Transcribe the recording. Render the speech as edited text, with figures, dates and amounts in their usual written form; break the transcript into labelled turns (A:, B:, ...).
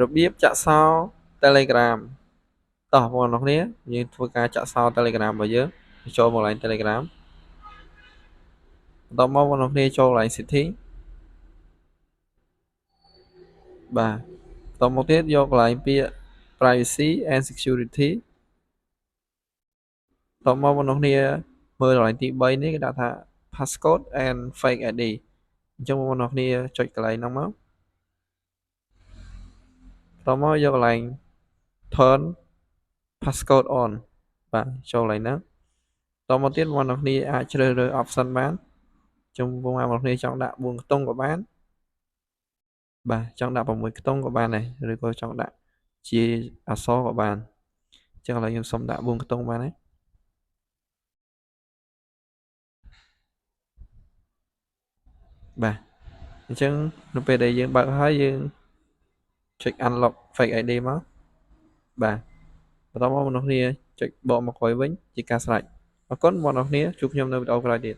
A: របៀបចាក់សោ Telegram តោះបងប្អូនគ្នាយើងធ្វើការចាក់សោ Telegram របស់យើងចូលមកកន្លែង Telegram បន្ទាប់មកបងប្អូនគ្នាចូលកន្លែង Setting បាទបន្ទាប់មកទៀតយកកន្លែងពាក្យ Privacy and Security បន្ទាប់មកបងប្អូនគ្នាមើលកន្លែងទី3នេះគេដាក់ថា Passcode and Fake ID អញ្ចឹងបងប្អូនគ្នាចុចកន្លែងហ្នឹងមកបន្ទាប់មកយកកន្លែង Turn Passcode on បាទចូលកន្លែងហ្នឹងបន្ទាប់មកទៀតបងប្អូនគ្នាអាចជ្រើសរើស option បានចឹងបងប្អូនគ្នាចង់ដាក់4ខ្ទង់ក៏បានបាទចង់ដាក់6ខ្ទង់ក៏បានដែរឬក៏ចង់ដាក់ជាអក្សរក៏បានចឹងឥឡូវខ្ញុំសុំដាក់4ខ្ទង់បានហើយបាទអញ្ចឹងនៅពេលដែលយើងបើកហើយយើងចុច unlock fake ID មកបាទបន្តមកបងប្អូនគ្នាចុចបកមកក្រោយវិញជាការស្រេចអរគុណបងប្អូនគ្នាជួបខ្ញុំនៅវីដេអូក្រោយទៀត